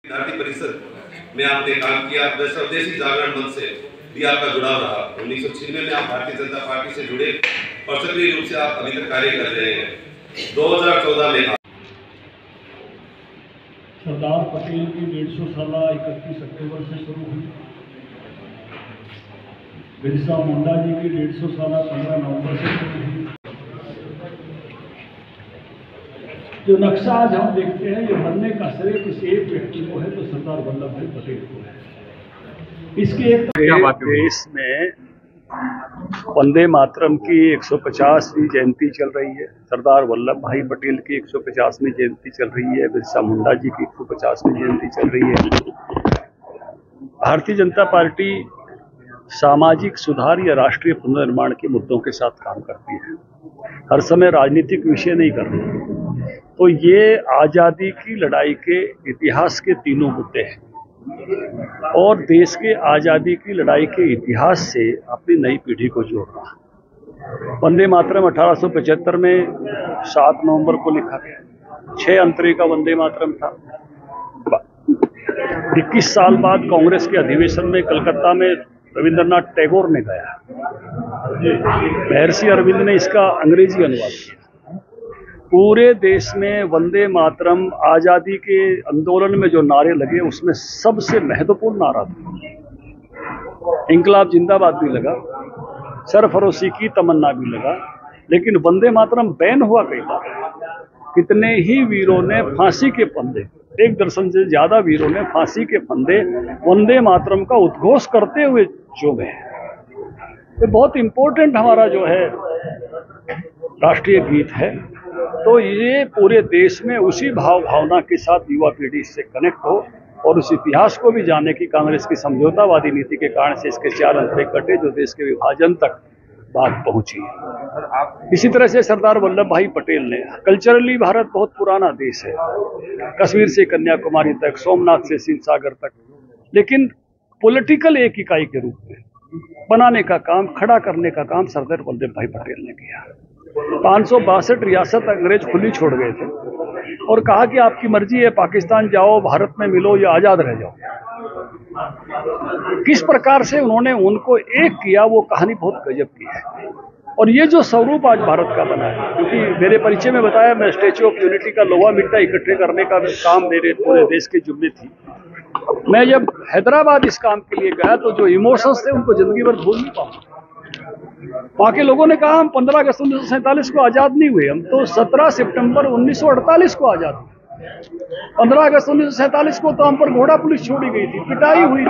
विद्यार्थी परिषद में आपने काम किया, स्वदेशी जागरण मंच से भी आपका जुड़ाव रहा। 1996 में आप भारतीय जनता पार्टी से जुड़े और सक्रिय रूप से आप अभी तक कार्य कर रहे हैं। 2014 में सरदार पटेल की 150 साल 31 अक्टूबर से शुरू हुई। बिरसा मुंडा जी की 150 साल 15 नवंबर से शुरू हुई। जो नक्शा आज हम देखते हैं, ये बनने का श्रेय किसी एक व्यक्ति को है, तो सरदार वल्लभ भाई पटेल को है। इसके एक देश में वंदे मातरम की 150वीं जयंती चल रही है, सरदार वल्लभ भाई पटेल की 150वीं जयंती चल रही है, बिरसा मुंडा जी की 150वीं जयंती चल रही है। भारतीय जनता पार्टी सामाजिक सुधार या राष्ट्रीय पुनर्निर्माण के मुद्दों के साथ काम करती है, हर समय राजनीतिक विषय नहीं कर रही। तो ये आज़ादी की लड़ाई के इतिहास के तीनों मुद्दे हैं और देश के आज़ादी की लड़ाई के इतिहास से अपनी नई पीढ़ी को जोड़ना। वंदे मातरम 1875 में 7 नवंबर को लिखा गया, 6 अंतरे का वंदे मातरम था। 21 साल बाद कांग्रेस के अधिवेशन में कलकत्ता में रविंद्रनाथ टैगोर ने गाया, महर्षि अरविंद ने इसका अंग्रेजी अनुवाद किया। पूरे देश में वंदे मातरम आज़ादी के आंदोलन में जो नारे लगे, उसमें सबसे महत्वपूर्ण नारा था। इंकलाब जिंदाबाद भी लगा, सरफरोशी की तमन्ना भी लगा, लेकिन वंदे मातरम बैन हुआ कई बार। कितने ही वीरों ने फांसी के फंदे, 1 दर्जन से ज्यादा वीरों ने फांसी के फंदे वंदे मातरम का उद्घोष करते हुए चूमे। ये बहुत इंपॉर्टेंट हमारा जो है राष्ट्रीय गीत है। तो ये पूरे देश में उसी भावना के साथ युवा पीढ़ी इससे कनेक्ट हो और उस इतिहास को भी जाने की कांग्रेस की समझौतावादी नीति के कारण से इसके 4 अंतरे कटे, जो देश के विभाजन तक बात पहुंची। इसी तरह से सरदार वल्लभ भाई पटेल ने, कल्चरली भारत बहुत पुराना देश है, कश्मीर से कन्याकुमारी तक, सोमनाथ से शिव सागर तक, लेकिन पॉलिटिकल एक इकाई के रूप में बनाने का काम, खड़ा करने का काम सरदार वल्लभ भाई पटेल ने किया। 562 रियासत अंग्रेज खुली छोड़ गए थे और कहा कि आपकी मर्जी है, पाकिस्तान जाओ, भारत में मिलो या आजाद रह जाओ। किस प्रकार से उन्होंने उनको एक किया, वो कहानी बहुत गजब की है। और ये जो स्वरूप आज भारत का बना है, क्योंकि मेरे परिचय में बताया, मैं स्टैच्यू ऑफ यूनिटी का लोहा मिट्टा इकट्ठे करने का काम मेरे पूरे देश के जिम्मे थी। मैं जब हैदराबाद इस काम के लिए गया तो जो इमोशंस थे उनको जिंदगी भर भूल नहीं पाऊंगा। वहां के लोगों ने कहा हम 15 अगस्त 1947 को आजाद नहीं हुए, हम तो 17 सितंबर 1948 को आजाद हुए। 15 अगस्त 1947 को तो हम पर घोड़ा पुलिस छोड़ी गई थी, पिटाई हुई थी।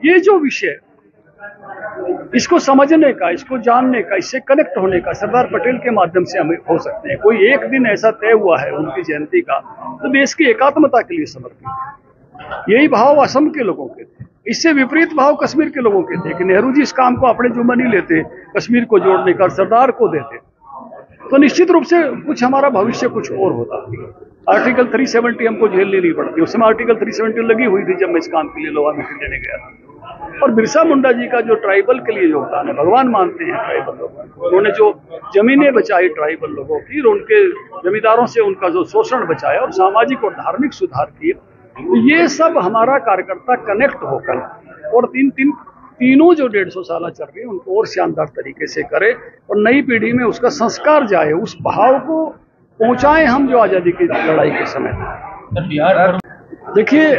ये जो विषय, इसको समझने का, इसको जानने का, इससे कनेक्ट होने का सरदार पटेल के माध्यम से हमें हो सकते हैं। कोई एक दिन ऐसा तय हुआ है उनकी जयंती का, तो देश की एकात्मता के लिए समर्पित है। यही भाव असम के लोगों के थे, इससे विपरीत भाव कश्मीर के लोगों के थे कि नेहरू जी इस काम को अपने जुम्मे नहीं लेते, कश्मीर को जोड़ने का सरदार को देते, तो निश्चित रूप से कुछ हमारा भविष्य कुछ और होता। आर्टिकल 370 हमको झेल लेनी पड़ती। उस समय आर्टिकल 370 लगी हुई थी जब मैं इस काम के लिए लोहा मिट्टी लेने गया था। और बिरसा मुंडा जी का जो ट्राइबल के लिए योगदान है, भगवान मानते हैं ट्राइबल लोग, उन्होंने जो जमीनें बचाई ट्राइबल लोगों की, उनके जमींदारों से उनका जो शोषण बचाया और सामाजिक और धार्मिक सुधार किए, ये सब हमारा कार्यकर्ता कनेक्ट होकर और तीनों जो 150 साल चल रही है उनको और शानदार तरीके से करे और नई पीढ़ी में उसका संस्कार जाए, उस भाव को पहुंचाएं हम जो आजादी की लड़ाई के समय था। देखिए,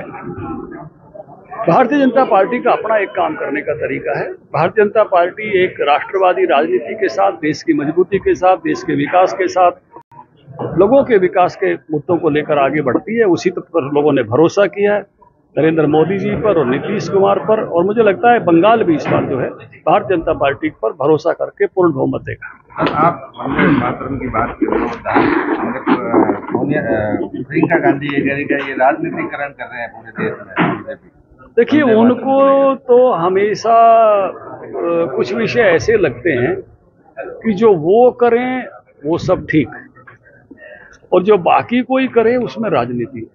भारतीय जनता पार्टी का अपना एक काम करने का तरीका है। भारतीय जनता पार्टी एक राष्ट्रवादी राजनीति के साथ, देश की मजबूती के साथ, देश के विकास के साथ, लोगों के विकास के मुद्दों को लेकर आगे बढ़ती है। उसी पर लोगों ने भरोसा किया है, नरेंद्र मोदी जी पर और नीतीश कुमार पर, और मुझे लगता है बंगाल भी इस बार जो है भारतीय जनता पार्टी पर भरोसा करके पूर्ण बहुमत देगा। आप वंदे मातरम की बात कर रहे हो, प्रियंका गांधी का ये राजनीतिकरण कर रहे हैं पूरे देश में। देखिए, उनको तो हमेशा कुछ विषय ऐसे लगते हैं कि जो वो करें वो सब ठीक, और जो बाकी कोई करे उसमें राजनीति।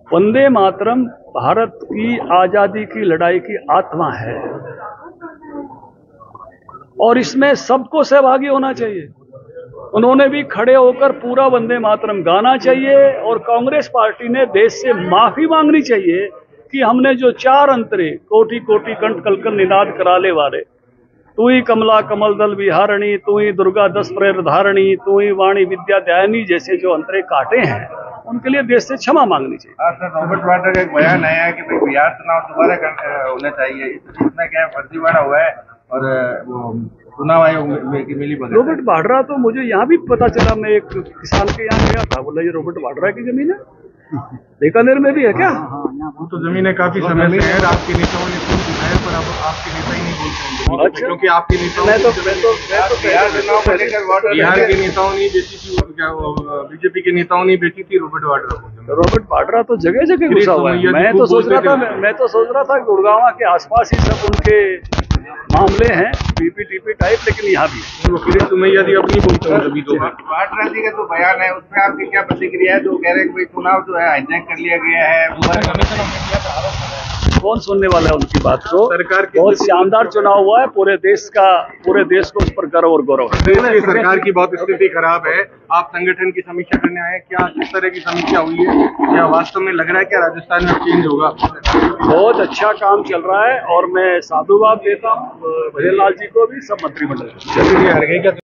वंदे मातरम भारत की आजादी की लड़ाई की आत्मा है और इसमें सबको सहभागी होना चाहिए। उन्होंने भी खड़े होकर पूरा वंदे मातरम गाना चाहिए और कांग्रेस पार्टी ने देश से माफी मांगनी चाहिए कि हमने जो 4 अंतरे कोटि कोटि कंठ कलकल निनाद कराले वाले, तू ही कमला कमल दल विहारणी, तू ही दुर्गा 10 प्रेर धारणी, तू ही वाणी विद्या दयानी जैसे जो अंतरे काटे हैं, उनके लिए देश से क्षमा मांगनी चाहिए। सर, रॉबर्ट वाड्रा का एक बयान आया है कि भाई बिहार चुनाव दोबारा होना चाहिए, इसमें क्या फर्जीवाड़ा हुआ है और वो चुनाव आयोग की मिली भगत। रॉबर्ट वाड्रा तो मुझे यहाँ भी पता चला, मैं एक किसान के यहाँ गया था, बोला ये रॉबर्ट वाड्रा की जमीन है, बीकानेर में भी है क्या? वो तो जमीनें काफी समय से है, आपके नेताओं ने खुद दिखाया, पर अब आपके नेता ही नहीं बोलते हैं। अच्छा, क्योंकि आपके नेताओं बिहार के नेताओं ने बेची थी, बीजेपी के नेताओं ने बेची थी रॉबर्ट वाड्रा को। रॉबर्ट वाड्रा तो जगह जगह घुसा हुआ है। मैं तो सोच रहा था गुड़गांव के आसपास ही सब उनके मामले हैं, पीपी टीपी टाइप, लेकिन यहाँ भी है। वो किरीट सुमैया जी अपनी बोलते हैं कभी तो। वाड्रा जी का तो बयान है, उसमें आपकी क्या प्रतिक्रिया है? जो कह रहे हैं कि चुनाव जो है हाईजैक कर लिया गया है। कौन सुनने वाला है उनकी बात को? सरकार की बहुत शानदार चुनाव हुआ है, पूरे देश को उस पर गर्व और गौरव है। देश की सरकार की बहुत स्थिति खराब है, आप संगठन की समीक्षा करने आए, क्या किस तरह की समीक्षा हुई है? क्या वास्तव में लग रहा है क्या राजस्थान में चेंज होगा? बहुत अच्छा काम चल रहा है और मैं साधुवाद देता हूँ भजन लाल जी को भी, सब मंत्रिमंडल को।